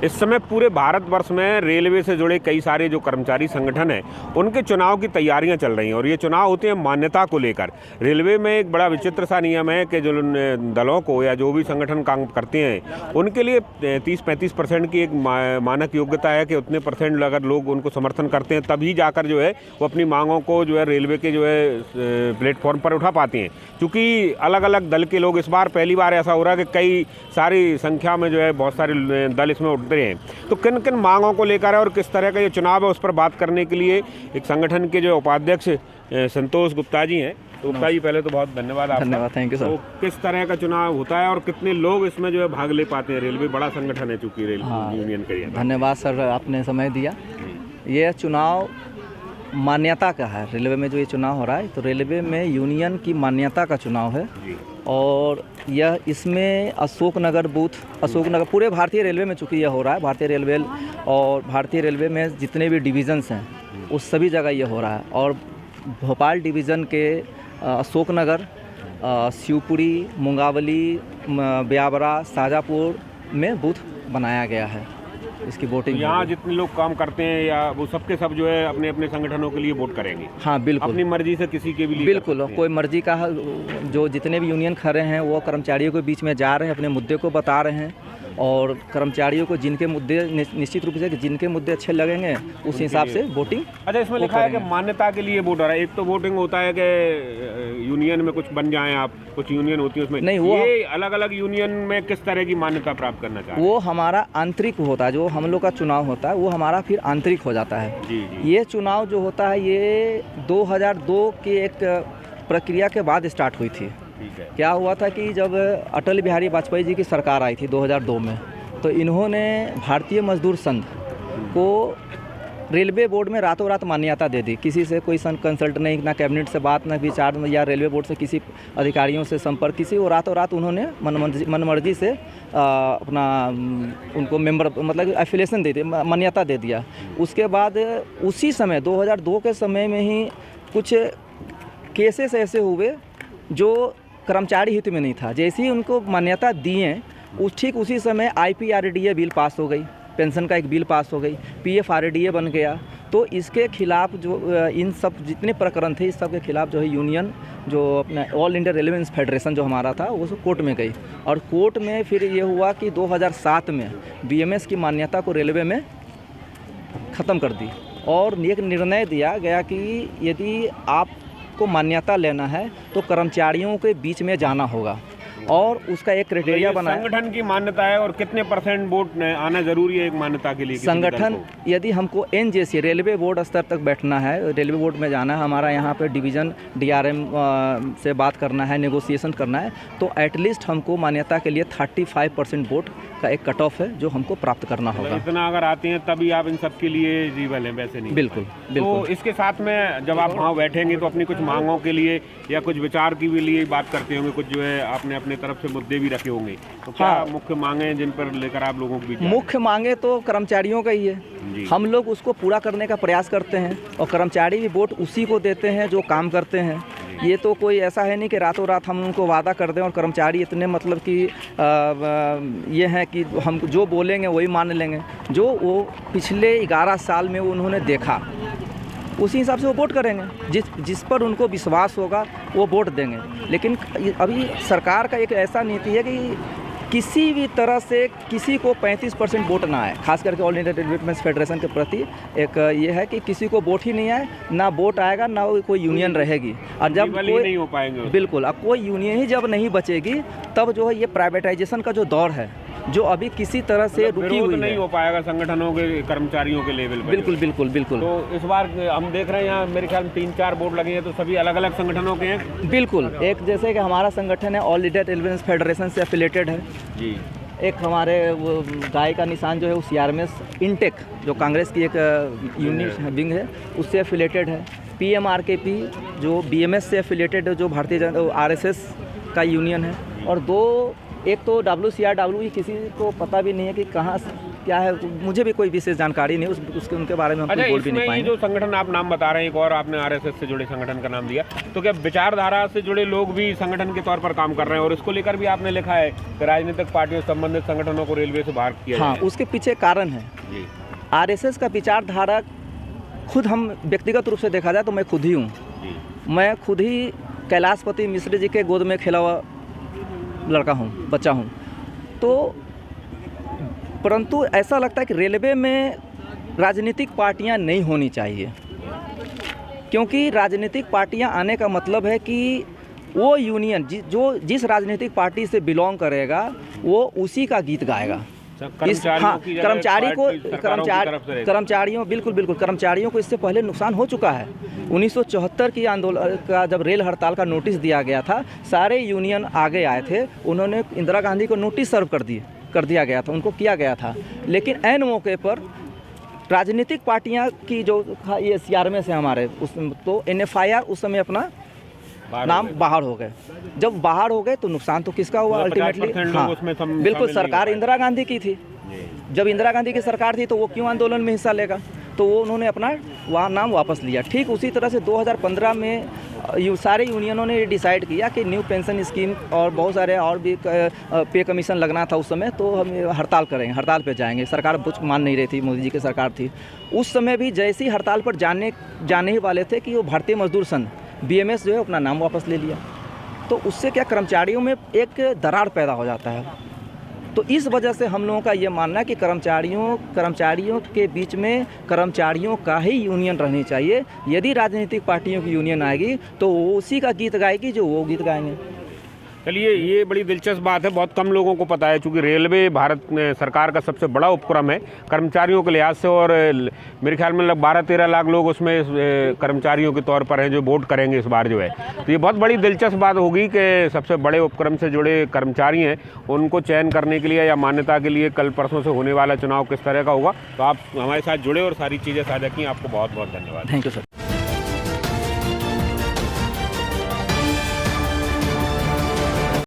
इस समय पूरे भारतवर्ष में रेलवे से जुड़े कई सारे जो कर्मचारी संगठन हैं उनके चुनाव की तैयारियां चल रही हैं और ये चुनाव होते हैं मान्यता को लेकर। रेलवे में एक बड़ा विचित्र सा नियम है कि जो दलों को या जो भी संगठन काम करते हैं उनके लिए 30-35% की एक मानक योग्यता है कि उतने परसेंट अगर लोग उनको समर्थन करते हैं तभी जाकर जो है वो अपनी मांगों को जो है रेलवे के जो है प्लेटफॉर्म पर उठा पाते हैं। क्योंकि अलग अलग दल के लोग, इस बार पहली बार ऐसा हो रहा है कि कई सारी संख्या में जो है बहुत सारे दल इसमें उठते हैं, तो किन किन मांगों को लेकर है और किस तरह का ये चुनाव है उस पर बात करने के लिए एक संगठन के जो उपाध्यक्ष संतोष गुप्ता जी हैं। तो गुप्ता जी पहले तो बहुत धन्यवाद आपका। धन्यवाद, थैंक यू सर। तो किस तरह का चुनाव होता है और कितने लोग इसमें जो है भाग ले पाते हैं? रेलवे बड़ा संगठन है चूँकि रेलवे यूनियन का। धन्यवाद सर, आपने समय दिया। ये चुनाव मान्यता का है। रेलवे में जो ये चुनाव हो रहा है तो रेलवे में यूनियन की मान्यता का चुनाव है और यह इसमें अशोकनगर पूरे भारतीय रेलवे में चूँकि यह हो रहा है। भारतीय रेलवे और भारतीय रेलवे में जितने भी डिवीज़न्स हैं उस सभी जगह ये हो रहा है और भोपाल डिवीज़न के अशोकनगर, शिवपुरी, मुंगावली, ब्यावरा, शाजापुर में बूथ बनाया गया है इसकी वोटिंग। यहाँ जितने लोग काम करते हैं या वो सबके सब जो है अपने अपने संगठनों के लिए वोट करेंगे? हाँ बिल्कुल, अपनी मर्जी से किसी के भी लिए? बिल्कुल, कोई मर्जी का जो जितने भी यूनियन खड़े हैं वो कर्मचारियों के बीच में जा रहे हैं, अपने मुद्दे को बता रहे हैं और कर्मचारियों को जिनके मुद्दे निश्चित रूप से जिनके मुद्दे अच्छे लगेंगे उस हिसाब से वोटिंग। अच्छा, इसमें लिखा है कि मान्यता के लिए वोट हो रहा है। एक तो वोटिंग होता है कि यूनियन में कुछ बन जाएं आप, कुछ यूनियन होती है उसमें नहीं, वो ये अलग अलग यूनियन में किस तरह की मान्यता प्राप्त करना चाहते हैं? वो हमारा आंतरिक होता है, जो हम लोग का चुनाव होता है वो हमारा फिर आंतरिक हो जाता है। जी। ये चुनाव जो होता है ये 2002 की एक प्रक्रिया के बाद स्टार्ट हुई थी। क्या हुआ था कि जब अटल बिहारी वाजपेयी जी की सरकार आई थी 2002 में, तो इन्होंने भारतीय मजदूर संघ को रेलवे बोर्ड में रातों रात मान्यता दे दी। किसी से कोई कंसल्ट नहीं, ना कैबिनेट से बात, ना विचार, या रेलवे बोर्ड से किसी अधिकारियों से संपर्क, किसी को रातों रात उन्होंने मनमर्जी से अपना उनको मेंबर मतलब एफिलिएशन दे दी, मान्यता दे दिया। उसके बाद उसी समय 2002 के समय में ही कुछ केसेस ऐसे हुए जो कर्मचारी हित में नहीं था। जैसे ही उनको मान्यता दिए ठीक उसी समय IPRDA बिल पास हो गई, पेंशन का एक बिल पास हो गई, PFRDA बन गया। तो इसके खिलाफ जो इन सब जितने प्रकरण थे इस सब के खिलाफ जो है यूनियन जो अपना ऑल इंडिया रेलवे फेडरेशन जो हमारा था वो कोर्ट में गई और कोर्ट में फिर ये हुआ कि 2007 में BMS की मान्यता को रेलवे में ख़त्म कर दी और एक निर्णय दिया गया कि यदि आपको मान्यता लेना है तो कर्मचारियों के बीच में जाना होगा और उसका एक क्राइटेरिया बना। संगठन की मान्यता है और कितने % वोट आना जरूरी है एक मान्यता के लिए? संगठन यदि हमको NJC रेलवे बोर्ड स्तर तक बैठना है, रेलवे बोर्ड में जाना है, हमारा यहाँ पे डिवीज़न DRM से बात करना है, नेगोशिएशन करना है, तो एटलीस्ट हमको मान्यता के लिए 35% वोट का एक कट ऑफ है जो हमको प्राप्त करना होगा। इतना अगर आते हैं तभी आप इन सब के लिए एलिजिबल हैं, वैसे नहीं? बिल्कुल। तो इसके साथ में जब आप वहाँ बैठेंगे तो अपनी कुछ मांगों के लिए या कुछ विचार की भी लिए बात करते होंगे, कुछ जो है आपने अपने तरफ से मुद्दे भी रखे होंगे, तो क्या मुख्य मांगे हैं जिन पर लेकर आप लोगों के बीच? मुख्य मांगे तो कर्मचारियों का ही है, हम लोग उसको पूरा करने का प्रयास करते हैं और कर्मचारी भी वोट उसी को देते हैं जो काम करते हैं। ये तो कोई ऐसा है नहीं कि रातों रात हम उनको वादा कर दें और कर्मचारी इतने मतलब कि ये हैं कि हम जो बोलेंगे वही मान लेंगे। जो वो पिछले 11 साल में उन्होंने देखा उसी हिसाब से वो वोट करेंगे, जिस पर उनको विश्वास होगा वो वोट देंगे। लेकिन अभी सरकार का एक ऐसा नीति है कि किसी भी तरह से किसी को 35% वोट ना आए, खास करके ऑल इंडिया रेलवे फेडरेशन के प्रति एक ये है कि किसी को वोट ही नहीं आए, ना वोट आएगा ना कोई यूनियन रहेगी। और जब कोई नहीं हो पाएंगे, बिल्कुल, अब कोई यूनियन ही जब नहीं बचेगी तब जो है ये प्राइवेटाइजेशन का जो दौर है जो अभी किसी तरह से रुकी हुई नहीं हो पाएगा संगठनों के कर्मचारियों के लेवल पर। बिल्कुल बिल्कुल बिल्कुल। तो इस बार हम देख रहे हैं यहाँ मेरे ख्याल में 3-4 बोर्ड लगे हैं, तो सभी अलग अलग संगठनों के हैं? बिल्कुल, एक जैसे कि हमारा संगठन है ऑल इंडिया रेलवे फेडरेशन से एफिलेटेड है जी। एक हमारे वो गाय का निशान जो है वो CRMS इंटेक जो कांग्रेस की एक यूनिट विंग है उससे एफिलेटेड है। PMRKP जो BMS से एफिलेटेड है जो भारतीय RSS का यूनियन है। और एक तो WCRW किसी को पता भी नहीं है कि कहाँ क्या है मुझे भी कोई विशेष जानकारी नहीं उसके उनके बारे में हम अच्छा, बोल भी नहीं ये पाएंगे। जो संगठन आप नाम बता रहे हैं, एक और आपने आरएसएस से जुड़े संगठन का नाम दिया, तो क्या विचारधारा से जुड़े लोग भी संगठन के तौर पर काम कर रहे हैं? और इसको लेकर भी आपने लिखा है कि राजनीतिक पार्टियों से संबंधित संगठनों को रेलवे से बाहर किया हाँ, जाए। उसके पीछे कारण है जी। आरएसएस का विचारधारा खुद हम व्यक्तिगत रूप से देखा जाए तो मैं खुद ही हूँ। मैं खुद ही कैलाशपति मिश्र जी के गोद में खेला हुआ लड़का हूँ, बच्चा हूँ। तो परंतु ऐसा लगता है कि रेलवे में राजनीतिक पार्टियां नहीं होनी चाहिए, क्योंकि राजनीतिक पार्टियां आने का मतलब है कि वो यूनियन जिस राजनीतिक पार्टी से बिलोंग करेगा वो उसी का गीत गाएगा। कर्मचारियों बिल्कुल कर्मचारियों को इससे पहले नुकसान हो चुका है। 1974 की आंदोलन का जब रेल हड़ताल का नोटिस दिया गया था, सारे यूनियन आगे आए थे, उन्होंने इंदिरा गांधी को नोटिस सर्व कर दिया गया था, उनको किया गया था। लेकिन ऐन मौके पर राजनीतिक पार्टियां की जो ये CRMS है हमारे तो NFIR उस समय अपना नाम बाहर हो गए। जब बाहर हो गए तो नुकसान तो किसका हुआ अल्टीमेटली? हाँ, बिल्कुल सरकार इंदिरा गांधी की थी। जब इंदिरा गांधी की सरकार थी तो वो क्यों आंदोलन में हिस्सा लेगा? तो वो उन्होंने अपना वहाँ नाम वापस लिया। ठीक उसी तरह से 2015 में सारे यूनियनों ने डिसाइड किया कि न्यू पेंशन स्कीम और बहुत सारे और भी पे कमीशन लगना था उस समय, तो हम हड़ताल करेंगे, हड़ताल पे जाएंगे। सरकार कुछ मान नहीं रही थी, मोदी जी की सरकार थी उस समय भी। जैसे ही हड़ताल पर जाने ही वाले थे कि वो भारतीय मजदूर संघ BMS जो है अपना नाम वापस ले लिया। तो उससे क्या कर्मचारियों में एक दरार पैदा हो जाता है। तो इस वजह से हम लोगों का ये मानना है कि कर्मचारियों के बीच में कर्मचारियों का ही यूनियन रहनी चाहिए। यदि राजनीतिक पार्टियों की यूनियन आएगी तो वो उसी का गीत गाएगी जो वो गीत गाएंगे। चलिए, ये बड़ी दिलचस्प बात है, बहुत कम लोगों को पता है, क्योंकि रेलवे भारत में सरकार का सबसे बड़ा उपक्रम है कर्मचारियों के लिहाज से। और मेरे ख्याल में 12-13 लाख लोग उसमें कर्मचारियों के तौर पर हैं जो वोट करेंगे इस बार जो है। तो ये बहुत बड़ी दिलचस्प बात होगी कि सबसे बड़े उपक्रम से जुड़े कर्मचारी हैं, उनको चयन करने के लिए या मान्यता के लिए कल परसों से होने वाला चुनाव किस तरह का होगा। तो आप हमारे साथ जुड़े और सारी चीज़ें साझा की, आपको बहुत बहुत धन्यवाद। Thank you sir.